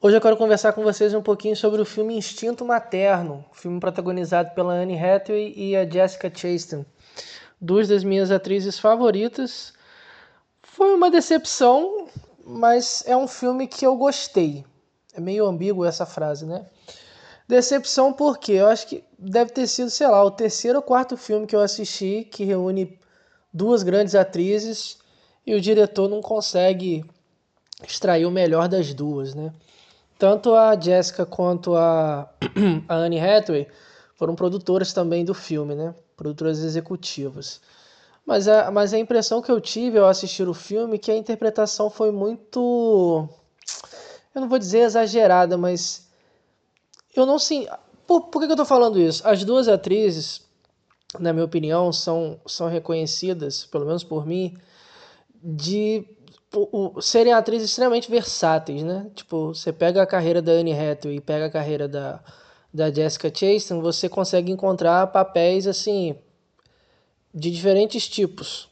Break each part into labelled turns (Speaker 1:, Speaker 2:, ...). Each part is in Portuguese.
Speaker 1: Hoje eu quero conversar com vocês um pouquinho sobre o filme Instinto Materno, filme protagonizado pela Anne Hathaway e a Jessica Chastain, duas das minhas atrizes favoritas. Foi uma decepção, mas é um filme que eu gostei. É meio ambíguo essa frase, né? Decepção porque eu acho que deve ter sido, sei lá, o terceiro ou quarto filme que eu assisti que reúne duas grandes atrizes e o diretor não consegue extrair o melhor das duas, né? Tanto a Jessica quanto a Anne Hathaway foram produtoras também do filme, né? Produtoras executivas. Mas a impressão que eu tive ao assistir o filme é que a interpretação foi muito... Eu não vou dizer exagerada, mas eu não sei... Por que eu tô falando isso? As duas atrizes, na minha opinião, são reconhecidas, pelo menos por mim, de serem atrizes extremamente versáteis, né? Tipo, você pega a carreira da Anne Hathaway e pega a carreira da Jessica Chastain, você consegue encontrar papéis, assim, de diferentes tipos.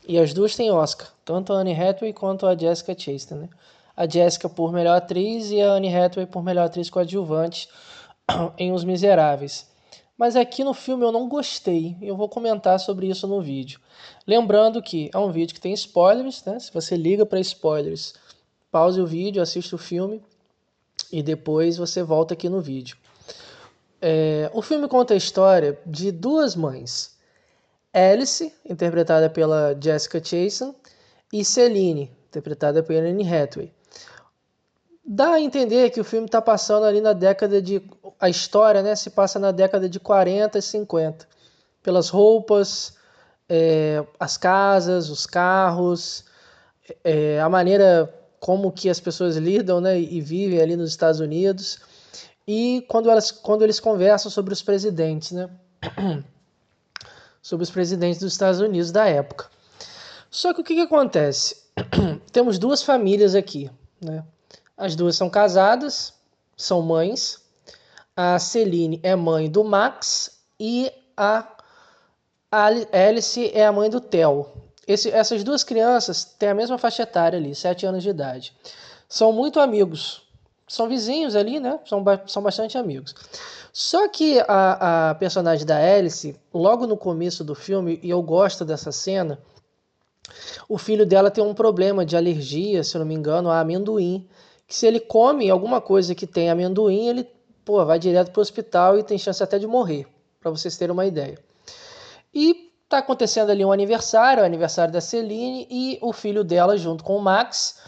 Speaker 1: E as duas têm Oscar, tanto a Anne Hathaway quanto a Jessica Chastain, né? A Jessica por melhor atriz e a Anne Hathaway por melhor atriz coadjuvante em Os Miseráveis. Mas aqui no filme eu não gostei, e eu vou comentar sobre isso no vídeo. Lembrando que é um vídeo que tem spoilers, né? Se você liga para spoilers, pause o vídeo, assiste o filme e depois você volta aqui no vídeo. O filme conta a história de duas mães. Alice, interpretada pela Jessica Chastain, e Celine, interpretada pela Anne Hathaway. Dá a entender que o filme está passando ali na década de... A história, né, se passa na década de 40 e 50. Pelas roupas, as casas, os carros, a maneira como que as pessoas lidam, né, e vivem ali nos Estados Unidos. E quando eles conversam sobre os presidentes, né? Sobre os presidentes dos Estados Unidos da época. Só que o que acontece? Temos duas famílias aqui, né? As duas são casadas, são mães. A Celine é mãe do Max e a Alice é a mãe do Theo. Essas duas crianças têm a mesma faixa etária ali, 7 anos de idade. São muito amigos. São vizinhos ali, né? São bastante amigos. Só que a personagem da Alice, logo no começo do filme, e eu gosto dessa cena, o filho dela tem um problema de alergia, se eu não me engano, a amendoim. Que se ele come alguma coisa que tem amendoim, ele vai direto para o hospital e tem chance até de morrer, para vocês terem uma ideia. E tá acontecendo ali um aniversário, o aniversário da Celine, e o filho dela, junto com o Max,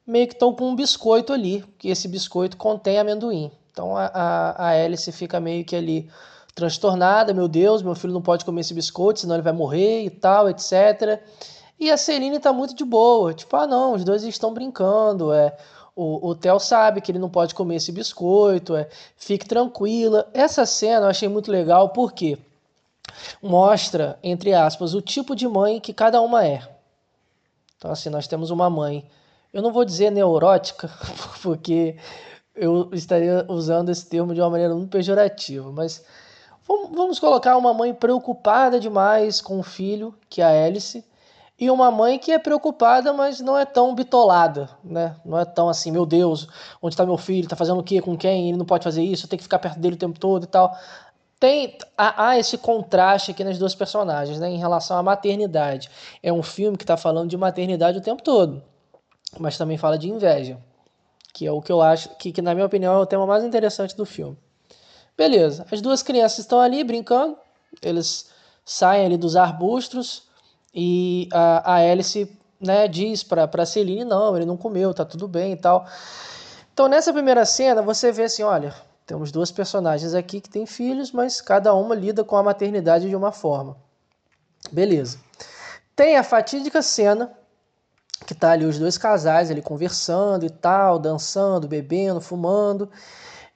Speaker 1: meio que estão com um biscoito ali, que esse biscoito contém amendoim. Então a Alice fica meio que ali transtornada, meu Deus, meu filho não pode comer esse biscoito, senão ele vai morrer e tal, etc. E a Celine tá muito de boa, tipo, não, os dois estão brincando, o Theo sabe que ele não pode comer esse biscoito, fique tranquila. Essa cena eu achei muito legal porque mostra, entre aspas, o tipo de mãe que cada uma é. Então, assim, nós temos uma mãe, eu não vou dizer neurótica, porque eu estaria usando esse termo de uma maneira muito pejorativa, mas vamos colocar uma mãe preocupada demais com o filho, que é a Alice, e uma mãe que é preocupada, mas não é tão bitolada, né? Não é tão assim, meu Deus, onde está meu filho? Está fazendo o quê? Com quem? Ele não pode fazer isso, tem que ficar perto dele o tempo todo e tal. Há esse contraste aqui nas duas personagens, né, em relação à maternidade. É um filme que está falando de maternidade o tempo todo, mas também fala de inveja, que é o que eu acho que na minha opinião, é o tema mais interessante do filme. Beleza, as duas crianças estão ali brincando, eles saem ali dos arbustos e a Alice, né, diz para Celine, não, ele não comeu, tá tudo bem e tal. Então nessa primeira cena você vê assim, olha, temos duas personagens aqui que têm filhos, mas cada uma lida com a maternidade de uma forma. Beleza. Tem a fatídica cena que tá ali os dois casais ali conversando e tal, dançando, bebendo, fumando.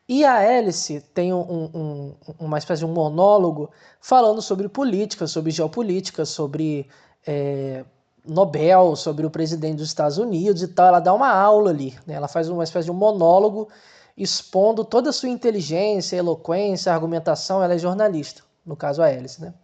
Speaker 1: E a Alice tem uma espécie de um monólogo falando sobre política, sobre geopolítica, sobre Nobel, sobre o presidente dos Estados Unidos e tal. Ela dá uma aula ali, né? Ela faz uma espécie de um monólogo expondo toda a sua inteligência, eloquência, argumentação. Ela é jornalista, no caso a Alice, né?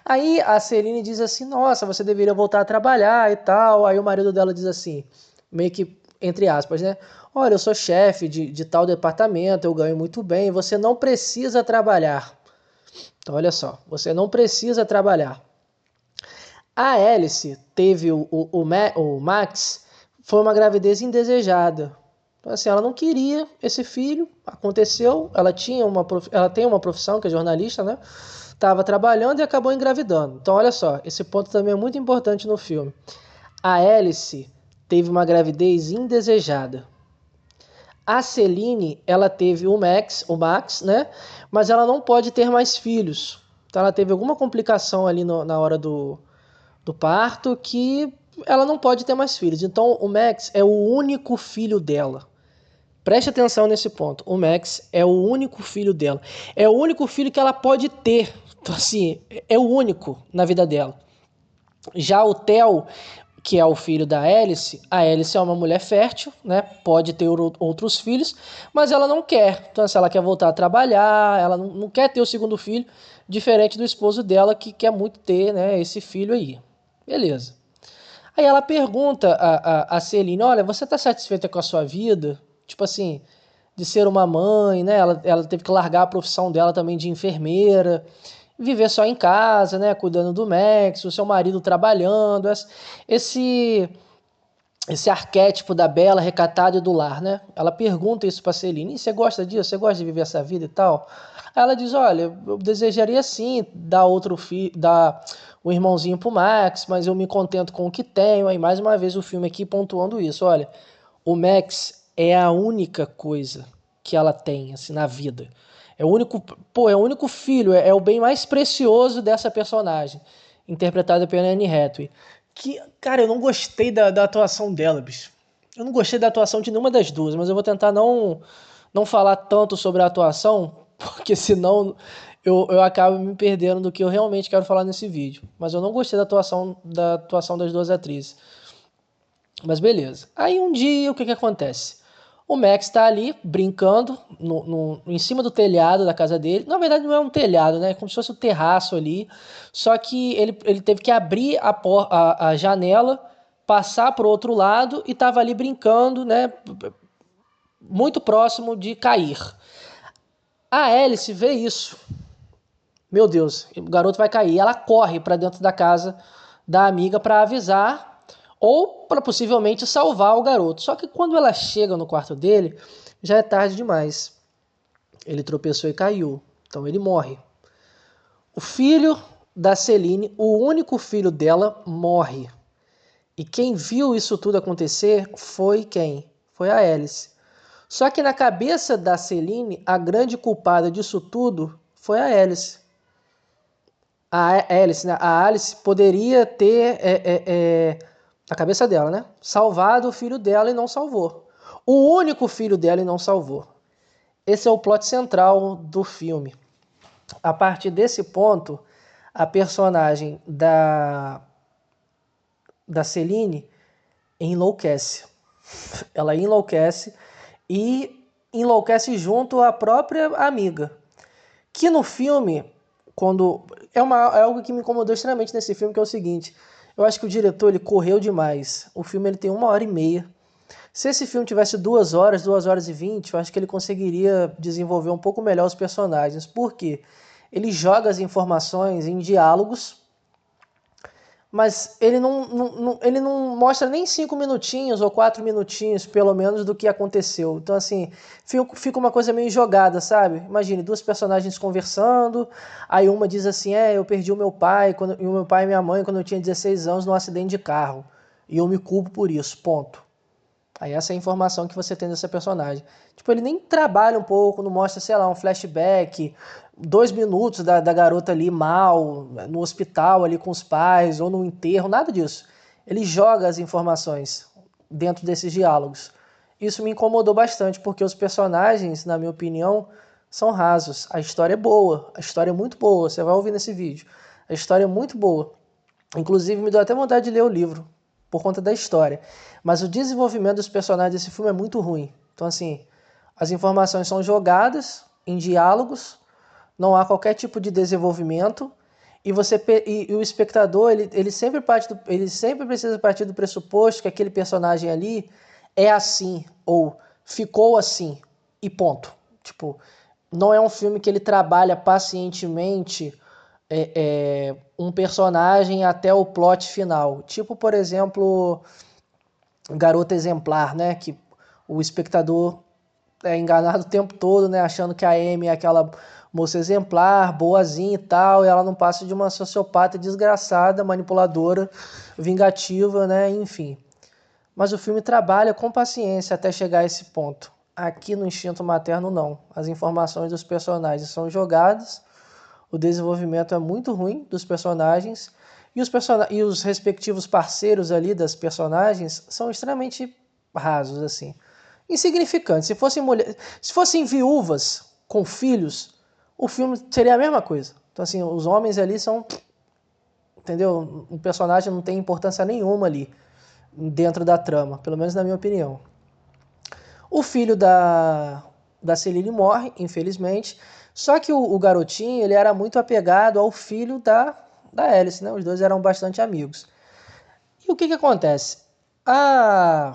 Speaker 1: Aí a Celine diz assim, nossa, você deveria voltar a trabalhar e tal. Aí o marido dela diz assim, meio que entre aspas, né? Olha, eu sou chefe de tal departamento, eu ganho muito bem, você não precisa trabalhar. Então, olha só, você não precisa trabalhar. A Alice teve o Max, foi uma gravidez indesejada. Então, assim, ela não queria esse filho, aconteceu, ela tem uma profissão, que é jornalista, né? Estava trabalhando e acabou engravidando. Então, olha só, esse ponto também é muito importante no filme. A Alice teve uma gravidez indesejada. A Celine, ela teve o Max, né? Mas ela não pode ter mais filhos. Então, ela teve alguma complicação ali na hora do parto que ela não pode ter mais filhos. Então, o Max é o único filho dela. Preste atenção nesse ponto. O Max é o único filho dela. É o único filho que ela pode ter. Então, assim, é o único na vida dela. Já o Theo, que é o filho da Alice, a Alice é uma mulher fértil, né? Pode ter outros filhos, mas ela não quer. Então, se ela quer voltar a trabalhar, ela não quer ter o segundo filho, diferente do esposo dela, que quer muito ter, né, esse filho aí. Beleza. Aí ela pergunta a Celine, olha, você está satisfeita com a sua vida? Tipo assim, de ser uma mãe, né? Ela teve que largar a profissão dela também de enfermeira, viver só em casa, né? Cuidando do Max, o seu marido trabalhando, esse esse arquétipo da bela, recatada e do lar, né? Ela pergunta isso pra Celine, você gosta disso? Você gosta de viver essa vida e tal? Aí ela diz, olha, eu desejaria sim dar outro filho, dar um irmãozinho pro Max, mas eu me contento com o que tenho. Aí mais uma vez o filme aqui pontuando isso, olha, o Max é a única coisa que ela tem assim na vida. É o único filho, é o bem mais precioso dessa personagem, interpretada pela Anne Hathaway. Que, cara, eu não gostei da atuação dela, bicho. Eu não gostei da atuação de nenhuma das duas, mas eu vou tentar não falar tanto sobre a atuação, porque senão eu acabo me perdendo do que eu realmente quero falar nesse vídeo. Mas eu não gostei da atuação das duas atrizes. Mas beleza. Aí um dia, o que acontece? O Max está ali brincando em cima do telhado da casa dele. Na verdade, não é um telhado, né? É como se fosse um terraço ali. Só que ele teve que abrir a janela, passar para o outro lado e estava ali brincando, né? Muito próximo de cair. A Alice vê isso. Meu Deus, o garoto vai cair. Ela corre para dentro da casa da amiga para avisar ou para possivelmente salvar o garoto. Só que quando ela chega no quarto dele, já é tarde demais. Ele tropeçou e caiu. Então ele morre. O filho da Celine, o único filho dela, morre. E quem viu isso tudo acontecer foi quem? Foi a Alice. Só que na cabeça da Celine, a grande culpada disso tudo foi a Alice. A Alice poderia ter, na cabeça dela, né? Salvado o filho dela e não salvou. O único filho dela e não salvou. Esse é o plot central do filme. A partir desse ponto, a personagem da Celine enlouquece. Ela enlouquece e enlouquece junto à própria amiga. Que no filme, quando é algo que me incomodou extremamente nesse filme, que é o seguinte, eu acho que o diretor ele correu demais. O filme ele tem 1h30. Se esse filme tivesse 2 horas, 2h20, eu acho que ele conseguiria desenvolver um pouco melhor os personagens. Por quê? Ele joga as informações em diálogos, mas ele não mostra nem 5 minutinhos ou 4 minutinhos, pelo menos, do que aconteceu. Então, assim, fica uma coisa meio jogada, sabe? Imagine, duas personagens conversando, aí uma diz assim, eu perdi o meu pai e minha mãe quando eu tinha 16 anos num acidente de carro, e eu me culpo por isso, ponto. Aí essa é a informação que você tem dessa personagem. Tipo, ele nem trabalha um pouco, não mostra, sei lá, um flashback, 2 minutos da garota ali mal, no hospital ali com os pais, ou no enterro, nada disso. Ele joga as informações dentro desses diálogos. Isso me incomodou bastante, porque os personagens, na minha opinião, são rasos. A história é boa, a história é muito boa, você vai ouvir nesse vídeo. A história é muito boa. Inclusive, me deu até vontade de ler o livro, por conta da história. Mas o desenvolvimento dos personagens desse filme é muito ruim. Então, assim, as informações são jogadas em diálogos, não há qualquer tipo de desenvolvimento, e o espectador ele sempre precisa partir do pressuposto que aquele personagem ali é assim ou ficou assim e ponto. Tipo, não é um filme que ele trabalha pacientemente um personagem até o plot final. Tipo, por exemplo, Garota Exemplar, né? Que o espectador é enganado o tempo todo, né? Achando que a Amy é aquela moça exemplar, boazinha e tal, e ela não passa de uma sociopata desgraçada, manipuladora, vingativa, né? Enfim. Mas o filme trabalha com paciência até chegar a esse ponto. Aqui no Instinto Materno, não. As informações dos personagens são jogadas, o desenvolvimento é muito ruim dos personagens, e os respectivos parceiros ali das personagens são extremamente rasos, assim. Insignificantes. Se fossem viúvas com filhos, o filme seria a mesma coisa. Então, assim, os homens ali são... Entendeu? O personagem não tem importância nenhuma ali dentro da trama, pelo menos na minha opinião. O filho da Celine morre, infelizmente, só que o garotinho ele era muito apegado ao filho da Alice, né? Os dois eram bastante amigos. E o que acontece? A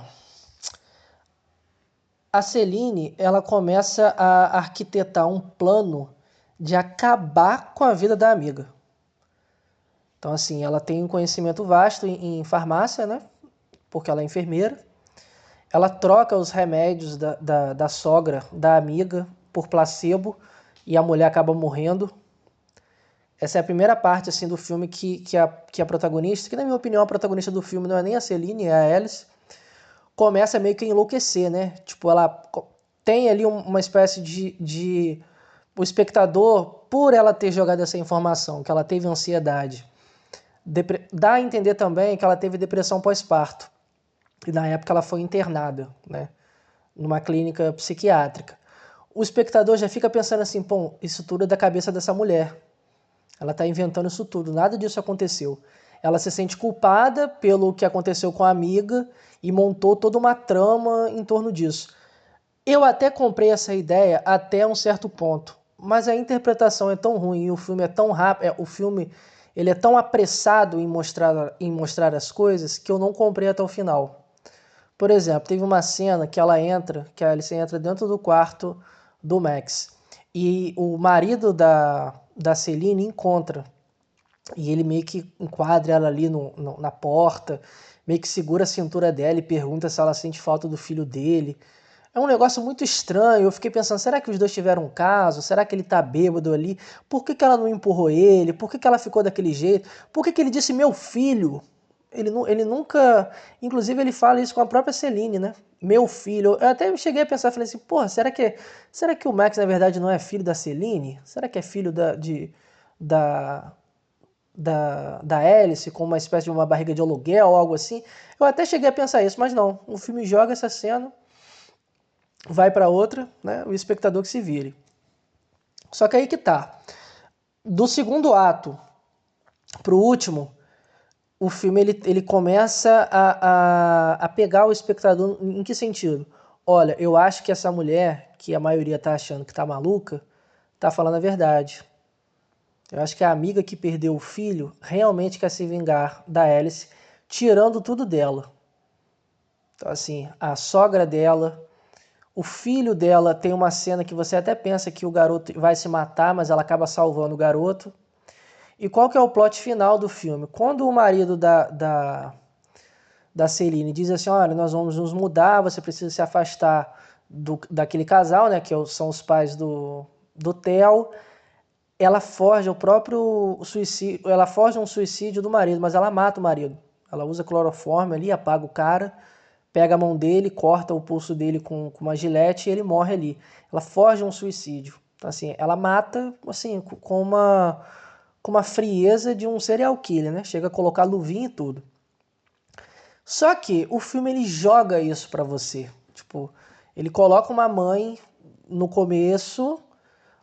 Speaker 1: Celine ela começa a arquitetar um plano de acabar com a vida da amiga. Então, assim, ela tem um conhecimento vasto em farmácia, né? Porque ela é enfermeira. Ela troca os remédios da sogra, da amiga, por placebo e a mulher acaba morrendo. Essa é a primeira parte assim, do filme que a protagonista, que na minha opinião a protagonista do filme não é nem a Celine, é a Alice, começa meio que a enlouquecer, né? Tipo, ela tem ali uma espécie de... O espectador, por ela ter jogado essa informação, que ela teve ansiedade, dá a entender também que ela teve depressão pós-parto. E na época ela foi internada, né, numa clínica psiquiátrica. O espectador já fica pensando assim, pô, isso tudo é da cabeça dessa mulher. Ela está inventando isso tudo, nada disso aconteceu. Ela se sente culpada pelo que aconteceu com a amiga e montou toda uma trama em torno disso. Eu até comprei essa ideia até um certo ponto, mas a interpretação é tão ruim e o filme é tão rápido, o filme ele é tão apressado em mostrar as coisas que eu não comprei até o final. Por exemplo, teve uma cena que que a Alice entra dentro do quarto do Max. E o marido da Celine encontra. E ele meio que enquadra ela ali na porta, meio que segura a cintura dela e pergunta se ela sente falta do filho dele. É um negócio muito estranho. Eu fiquei pensando, será que os dois tiveram um caso? Será que ele tá bêbado ali? Por que ela não empurrou ele? Por que ela ficou daquele jeito? Por que ele disse meu filho? Ele nunca... Inclusive ele fala isso com a própria Celine, né? Meu filho. Eu até cheguei a pensar, falei assim, porra, será que o Max na verdade não é filho da Celine? Será que é filho da, da Alice com uma espécie de uma barriga de aluguel ou algo assim? Eu até cheguei a pensar isso, mas não. O filme joga essa cena, vai para outra, né? O espectador que se vire. Só que aí que tá. Do segundo ato pro último, o filme ele começa a pegar o espectador em que sentido? Olha, eu acho que essa mulher, que a maioria tá achando que tá maluca, tá falando a verdade. Eu acho que a amiga que perdeu o filho realmente quer se vingar da Alice, tirando tudo dela. Então, assim, a sogra dela, o filho dela tem uma cena que você até pensa que o garoto vai se matar, mas ela acaba salvando o garoto. E qual que é o plot final do filme? Quando o marido da Celine diz assim, olha, nós vamos nos mudar, você precisa se afastar daquele casal, né, que são os pais do Theo, ela forja o próprio suicídio, ela forja um suicídio do marido, mas ela mata o marido. Ela usa cloroforme ali, apaga o cara, pega a mão dele, corta o pulso dele com uma gilete e ele morre ali. Ela forja um suicídio. Então, assim, ela mata assim, com uma frieza de um serial killer, né? Chega a colocar luvinha e tudo. Só que o filme ele joga isso pra você. Tipo, ele coloca uma mãe no começo,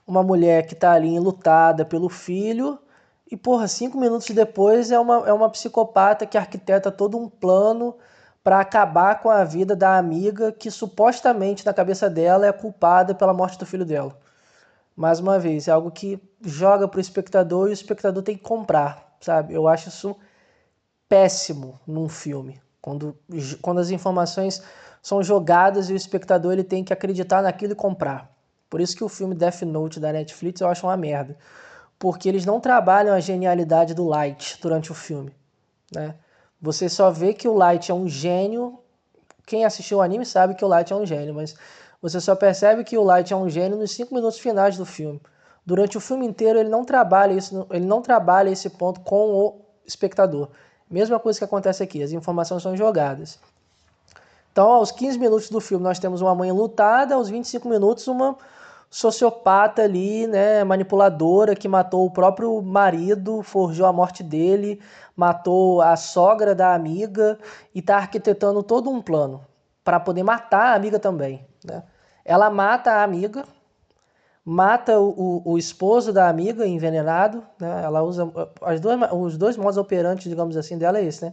Speaker 1: uma mulher que tá ali enlutada pelo filho, e porra, 5 minutos depois é uma psicopata que arquiteta todo um plano para acabar com a vida da amiga que supostamente na cabeça dela é culpada pela morte do filho dela. Mais uma vez, é algo que joga pro espectador e o espectador tem que comprar, sabe? Eu acho isso péssimo num filme. Quando as informações são jogadas e o espectador ele tem que acreditar naquilo e comprar. Por isso que o filme Death Note da Netflix eu acho uma merda. Porque eles não trabalham a genialidade do Light durante o filme, né? Você só vê que o Light é um gênio. Quem assistiu o anime sabe que o Light é um gênio, mas você só percebe que o Light é um gênio nos 5 minutos finais do filme. Durante o filme inteiro ele não trabalha isso, ele não trabalha esse ponto com o espectador. Mesma coisa que acontece aqui, as informações são jogadas. Então, aos 15 minutos do filme, nós temos uma mãe lutada, aos 25 minutos, uma sociopata ali, né, manipuladora, que matou o próprio marido, forjou a morte dele, matou a sogra da amiga e está arquitetando todo um plano para poder matar a amiga também, né? Ela mata a amiga, mata o esposo da amiga envenenado, né? Ela usa os dois modos operantes, digamos assim, dela é esse, né?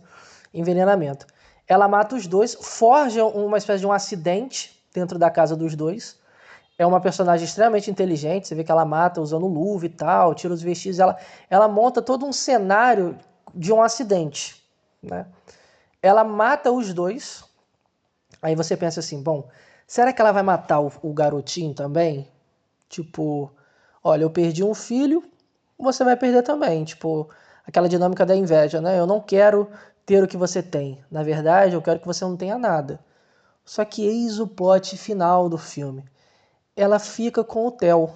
Speaker 1: Envenenamento. Ela mata os dois, forja uma espécie de um acidente dentro da casa dos dois. É uma personagem extremamente inteligente, você vê que ela mata usando luva e tal, tira os vestidos, ela monta todo um cenário de um acidente, né? Ela mata os dois, aí você pensa assim, bom, será que ela vai matar o garotinho também? Tipo, olha, eu perdi um filho, você vai perder também. Tipo, aquela dinâmica da inveja, né? Eu não quero ter o que você tem. Na verdade, eu quero que você não tenha nada. Só que eis o plot final do filme. Ela fica com o Theo.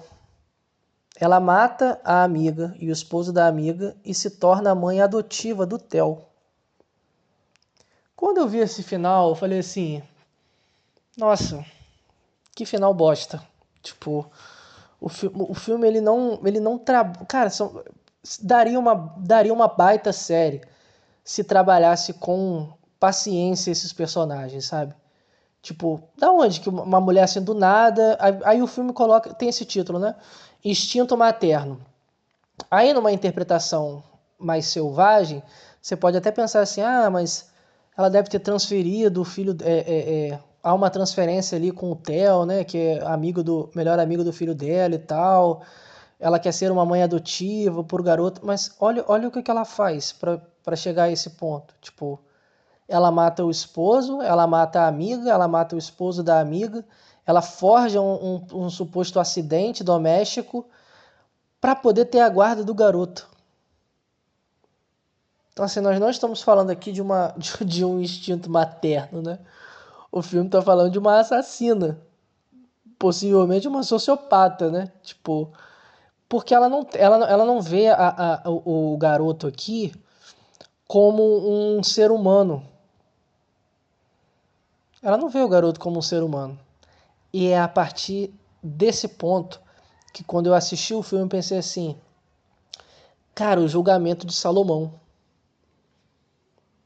Speaker 1: Ela mata a amiga e o esposo da amiga e se torna a mãe adotiva do Theo. Quando eu vi esse final, eu falei assim, nossa, que final bosta. Tipo, o filme ele não trabalha. Cara, daria uma baita série se trabalhasse com paciência esses personagens, sabe? Tipo, da onde que uma mulher assim do nada. Aí o filme coloca. Tem esse título, né? Instinto materno. Aí numa interpretação mais selvagem, você pode até pensar assim, ah, mas ela deve ter transferido o filho. Há uma transferência ali com o Theo, né? Que é melhor amigo do filho dela e tal. Ela quer ser uma mãe adotiva por garoto, mas olha o que ela faz para chegar a esse ponto. Tipo, ela mata o esposo, ela mata a amiga, ela mata o esposo da amiga, ela forja um suposto acidente doméstico para poder ter a guarda do garoto. Então, assim, nós não estamos falando aqui de um instinto materno, né? O filme está falando de uma assassina, possivelmente uma sociopata, né? Tipo, porque ela não vê o garoto aqui como um ser humano. Ela não vê o garoto como um ser humano. E é a partir desse ponto que quando eu assisti o filme eu pensei assim, cara, o julgamento de Salomão.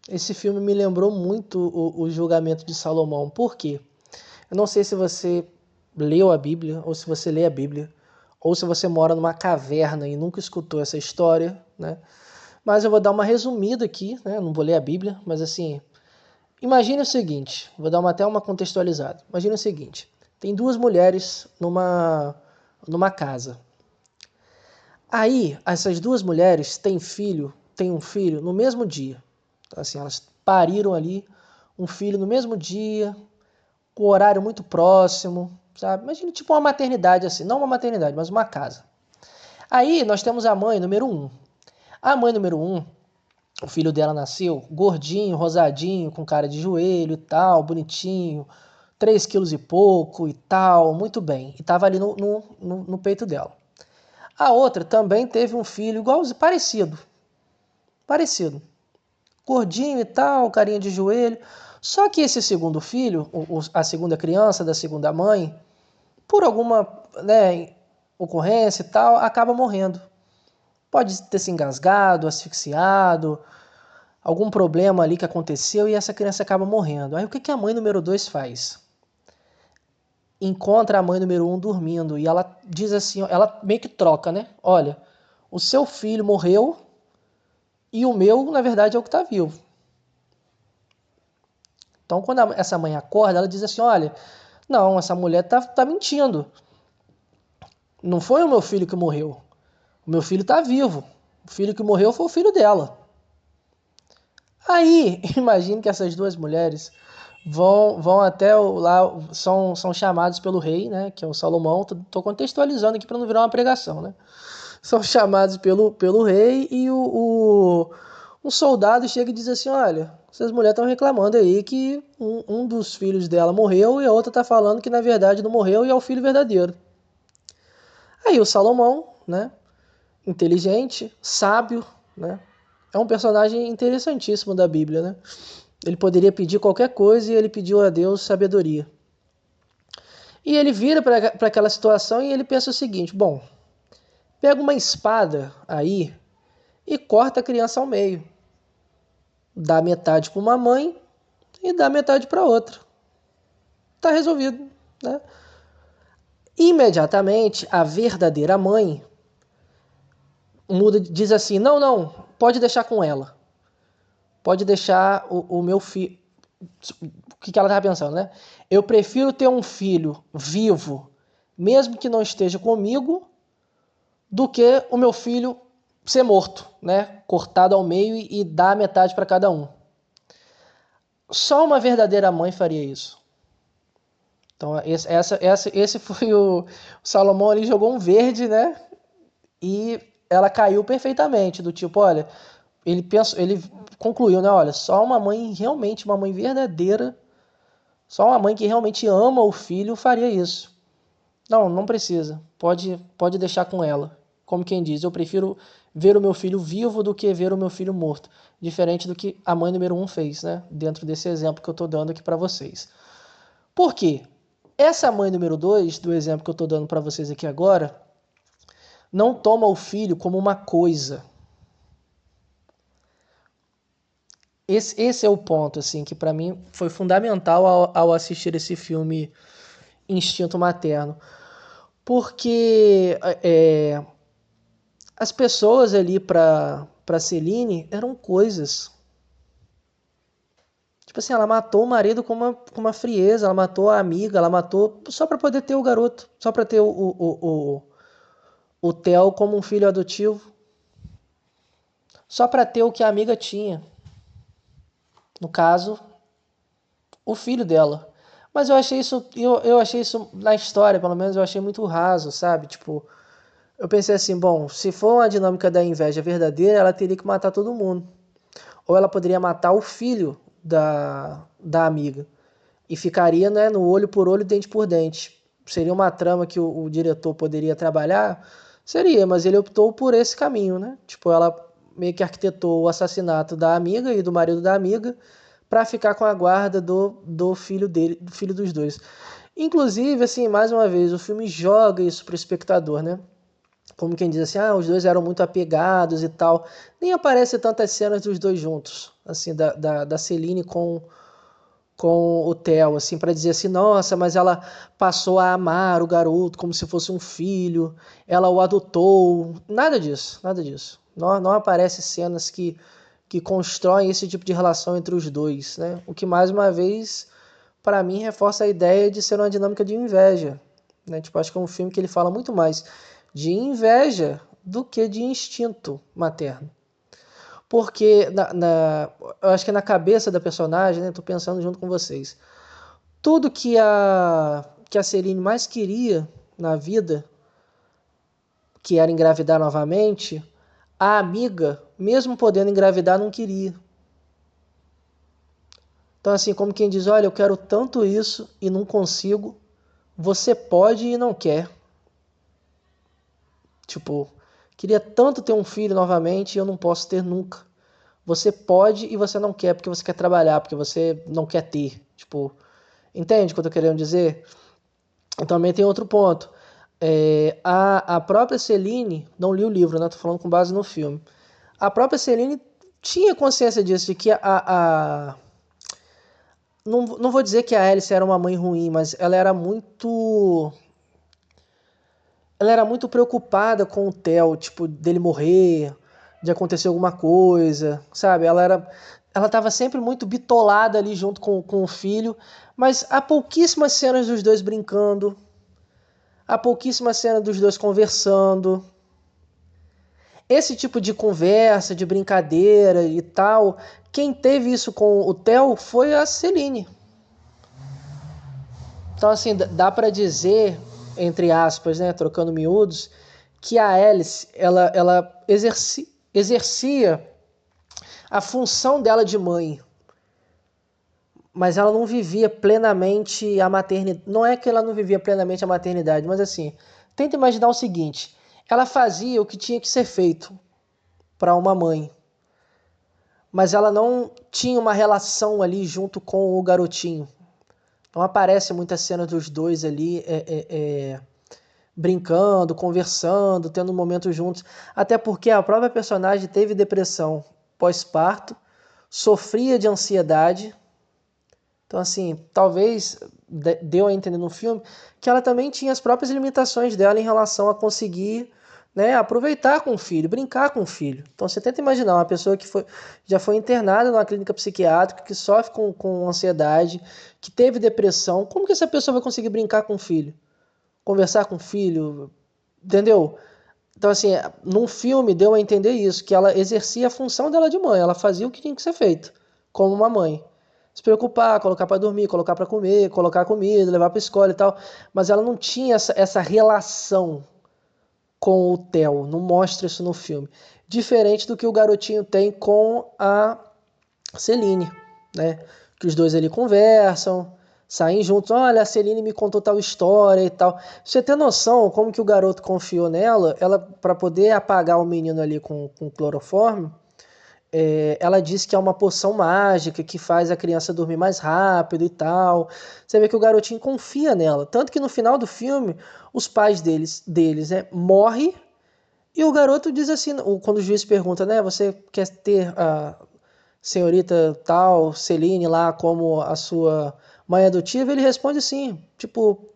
Speaker 1: Esse filme me lembrou muito o julgamento de Salomão. Por quê? Eu não sei se você leu a Bíblia, ou se você lê a Bíblia, ou se você mora numa caverna e nunca escutou essa história, né? Mas eu vou dar uma resumida aqui, né? Não vou ler a Bíblia, mas assim, imagine o seguinte, vou dar até uma contextualizada. Imagine o seguinte, tem duas mulheres numa casa. Aí, essas duas mulheres têm um filho no mesmo dia. Então, assim, elas pariram ali um filho no mesmo dia, com o horário muito próximo, sabe? Imagina tipo uma maternidade assim, não uma maternidade, mas uma casa. Aí nós temos a mãe número 1. A mãe número 1, o filho dela nasceu gordinho, rosadinho, com cara de joelho e tal, bonitinho, 3 quilos e pouco e tal, muito bem. E estava ali no peito dela. A outra também teve um filho igualzinho, parecido. Gordinho e tal, carinha de joelho. Só que esse segundo filho, a segunda criança da segunda mãe, por alguma, né, ocorrência e tal, acaba morrendo. Pode ter se engasgado, asfixiado, algum problema ali que aconteceu e essa criança acaba morrendo. Aí o que a mãe número 2 faz? Encontra a mãe número 1 dormindo e ela diz assim, ela meio que troca, né? Olha, o seu filho morreu e o meu, na verdade, é o que está vivo. Então, quando essa mãe acorda, ela diz assim, olha, não, essa mulher tá mentindo. Não foi o meu filho que morreu. O meu filho está vivo. O filho que morreu foi o filho dela. Aí, imagine que essas duas mulheres vão até lá, são chamados pelo rei, né, que é o Salomão. Tô contextualizando aqui para não virar uma pregação, né? São chamados pelo rei e um soldado chega e diz assim, olha, essas mulheres estão reclamando aí que um dos filhos dela morreu e a outra está falando que na verdade não morreu e é o filho verdadeiro. Aí o Salomão, né, inteligente, sábio, né, é um personagem interessantíssimo da Bíblia, né? Ele poderia pedir qualquer coisa e ele pediu a Deus sabedoria. E ele vira para aquela situação e ele pensa o seguinte, bom, pega uma espada aí e corta a criança ao meio. Dá metade para uma mãe e dá metade para outra. Tá resolvido, né? Imediatamente, a verdadeira mãe diz assim, não, pode deixar com ela. Pode deixar o meu filho... O que ela estava pensando, né? Eu prefiro ter um filho vivo, mesmo que não esteja comigo, do que o meu filho ser morto, né? Cortado ao meio e dar metade para cada um. Só uma verdadeira mãe faria isso. Então, esse foi o Salomão ali, jogou um verde, né? E ela caiu perfeitamente, do tipo, olha, ele concluiu, né? Olha, só uma mãe, realmente uma mãe verdadeira, só uma mãe que realmente ama o filho faria isso. Não precisa, pode deixar com ela. Como quem diz, eu prefiro ver o meu filho vivo do que ver o meu filho morto. Diferente do que a mãe número 1 fez, né? Dentro desse exemplo que eu estou dando aqui para vocês. Por quê? Essa mãe número 2, do exemplo que eu estou dando para vocês aqui agora, não toma o filho como uma coisa. Esse é o ponto, assim, que para mim foi fundamental ao assistir esse filme Instinto Materno. Porque as pessoas ali para Celine eram coisas. Tipo assim, ela matou o marido com uma frieza, ela matou a amiga, ela matou só para poder ter o garoto, só para ter o Theo como um filho adotivo, só para ter o que a amiga tinha. No caso, o filho dela. Mas eu achei isso na história, pelo menos eu achei muito raso, sabe? Tipo, eu pensei assim, bom, se for uma dinâmica da inveja verdadeira, ela teria que matar todo mundo. Ou ela poderia matar o filho da amiga. E ficaria, né, no olho por olho, dente por dente. Seria uma trama que o diretor poderia trabalhar? Seria, mas ele optou por esse caminho, né? Tipo, ela meio que arquitetou o assassinato da amiga e do marido da amiga para ficar com a guarda do filho dele, do filho dos dois. Inclusive, assim, mais uma vez, o filme joga isso pro espectador, né? Como quem diz assim, os dois eram muito apegados e tal. Nem aparece tantas cenas dos dois juntos, assim, da Celine com o Theo, assim, para dizer assim, nossa, mas ela passou a amar o garoto como se fosse um filho, ela o adotou, nada disso, nada disso. Não aparece cenas que constroem esse tipo de relação entre os dois, né? O que, mais uma vez, para mim, reforça a ideia de ser uma dinâmica de inveja, né? Tipo, acho que é um filme que ele fala muito mais de inveja do que de instinto materno. Porque eu acho que na cabeça da personagem, né, tô pensando junto com vocês, tudo que a Celine mais queria na vida, que era engravidar novamente, a amiga, mesmo podendo engravidar, não queria. Então, assim, como quem diz, olha, eu quero tanto isso e não consigo, você pode e não quer. Tipo, queria tanto ter um filho novamente e eu não posso ter nunca. Você pode e você não quer porque você quer trabalhar, porque você não quer ter. Tipo, entende o que eu tô querendo dizer? E também tem outro ponto. A própria Celine, não li o livro, né? Tô falando com base no filme. A própria Celine tinha consciência disso, de que não vou dizer que a Alice era uma mãe ruim, mas ela era muito preocupada com o Theo, tipo, dele morrer, de acontecer alguma coisa, sabe? Ela estava sempre muito bitolada ali junto com o filho, mas há pouquíssimas cenas dos dois brincando, há pouquíssimas cenas dos dois conversando. Esse tipo de conversa, de brincadeira e tal, quem teve isso com o Theo foi a Celine. Então, assim, dá para dizer, entre aspas, né, trocando miúdos, que a Alice, ela exercia a função dela de mãe, mas ela não vivia plenamente a maternidade. Não é que ela não vivia plenamente a maternidade, mas assim, tenta imaginar o seguinte, ela fazia o que tinha que ser feito para uma mãe, mas ela não tinha uma relação ali junto com o garotinho. Não aparece muita cena dos dois ali brincando, conversando, tendo um momento juntos. Até porque a própria personagem teve depressão pós-parto, sofria de ansiedade. Então, assim, talvez deu a entender no filme que ela também tinha as próprias limitações dela em relação a conseguir, né, aproveitar com o filho, brincar com o filho. Então, você tenta imaginar uma pessoa que já foi internada numa clínica psiquiátrica, que sofre com ansiedade, que teve depressão. Como que essa pessoa vai conseguir brincar com o filho? Conversar com o filho? Entendeu? Então, assim, num filme deu a entender isso, que ela exercia a função dela de mãe, ela fazia o que tinha que ser feito, como uma mãe. Se preocupar, colocar para dormir, colocar para comer, colocar comida, levar para escola e tal. Mas ela não tinha essa relação com o Theo, não mostra isso no filme. Diferente do que o garotinho tem com a Celine, né? Que os dois ali conversam, saem juntos. Olha, a Celine me contou tal história e tal. Você tem noção como que o garoto confiou nela, ela para poder apagar o menino ali com cloroforme, ela disse que é uma poção mágica que faz a criança dormir mais rápido e tal. Você vê que o garotinho confia nela. Tanto que no final do filme, os pais deles morrem e o garoto diz assim, quando o juiz pergunta, né, você quer ter a senhorita tal, Celine lá como a sua mãe adotiva? Ele responde sim, tipo,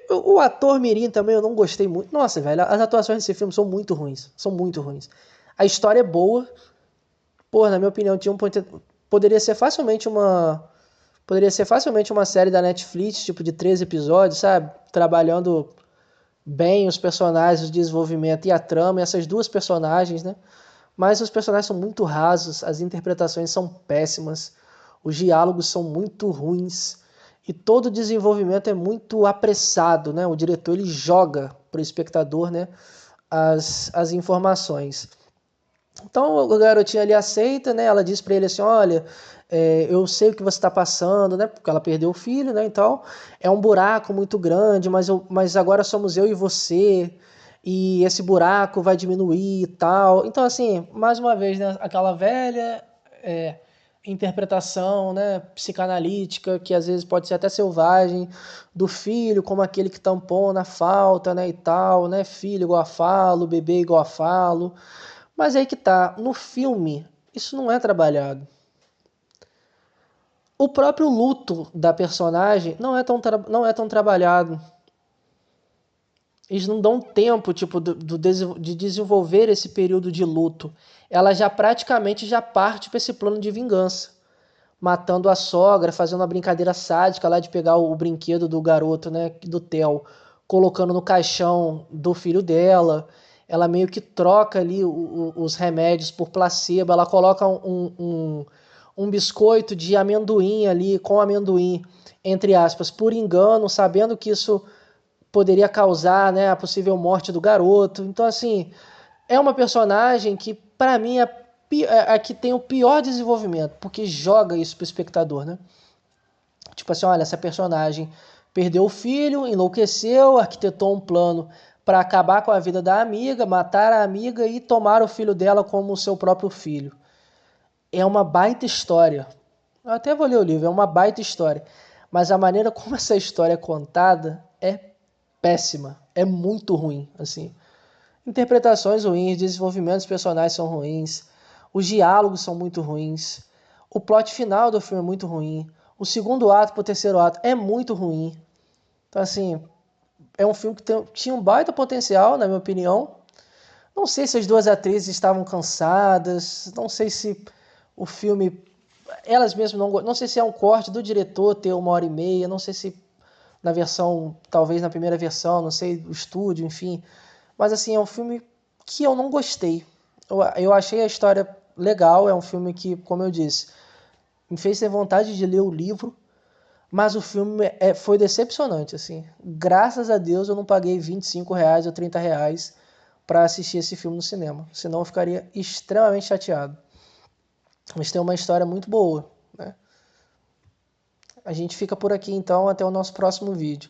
Speaker 1: o ator mirim também eu não gostei muito. Nossa, velho, as atuações desse filme são muito ruins, são muito ruins. A história é boa, pô, na minha opinião, poderia ser facilmente uma série da Netflix, tipo de 13 episódios, sabe? Trabalhando bem os personagens, o desenvolvimento e a trama, e essas duas personagens, né? Mas os personagens são muito rasos, as interpretações são péssimas, os diálogos são muito ruins e todo o desenvolvimento é muito apressado, né? O diretor ele joga para o espectador, né, as informações. Então o garotinho ali aceita, né? Ela diz para ele assim, olha, eu sei o que você está passando, né? Porque ela perdeu o filho, né? Então é um buraco muito grande, mas agora somos eu e você e esse buraco vai diminuir e tal. Então assim, mais uma vez, né? Aquela velha interpretação, né? Psicanalítica que às vezes pode ser até selvagem do filho como aquele que tampona a falta, né? E tal, né? Filho igual a falo, bebê igual a falo. Mas aí que tá, no filme, isso não é trabalhado. O próprio luto da personagem não é tão trabalhado. Eles não dão tempo, tipo, de desenvolver esse período de luto. Ela já praticamente já parte para esse plano de vingança. Matando a sogra, fazendo uma brincadeira sádica lá de pegar o brinquedo do garoto, né, do Theo, colocando no caixão do filho dela. Ela meio que troca ali os remédios por placebo. Ela coloca um biscoito de amendoim ali, com amendoim, entre aspas, por engano, sabendo que isso poderia causar, né, a possível morte do garoto. Então, assim, é uma personagem que, para mim, é a que tem o pior desenvolvimento, porque joga isso pro espectador, né? Tipo assim, olha, essa personagem perdeu o filho, enlouqueceu, arquitetou um plano para acabar com a vida da amiga, matar a amiga e tomar o filho dela como seu próprio filho. É uma baita história. Eu até vou ler o livro, é uma baita história. Mas a maneira como essa história é contada é péssima, é muito ruim, assim. Interpretações ruins, desenvolvimento dos personagens são ruins, os diálogos são muito ruins, o plot final do filme é muito ruim, o segundo ato pro terceiro ato é muito ruim. Então, assim, é um filme que tinha um baita potencial, na minha opinião. Não sei se as duas atrizes estavam cansadas, não sei se o filme... Elas mesmas não sei se é um corte do diretor ter 1h30, não sei se na versão, talvez na primeira versão, não sei, o estúdio, enfim. Mas assim, é um filme que eu não gostei. Eu achei a história legal, é um filme que, como eu disse, me fez ter vontade de ler o livro, Mas o filme foi decepcionante, assim. Graças a Deus eu não paguei R$ 25 ou R$ 30 para assistir esse filme no cinema. Senão eu ficaria extremamente chateado. Mas tem uma história muito boa, né? A gente fica por aqui então, até o nosso próximo vídeo.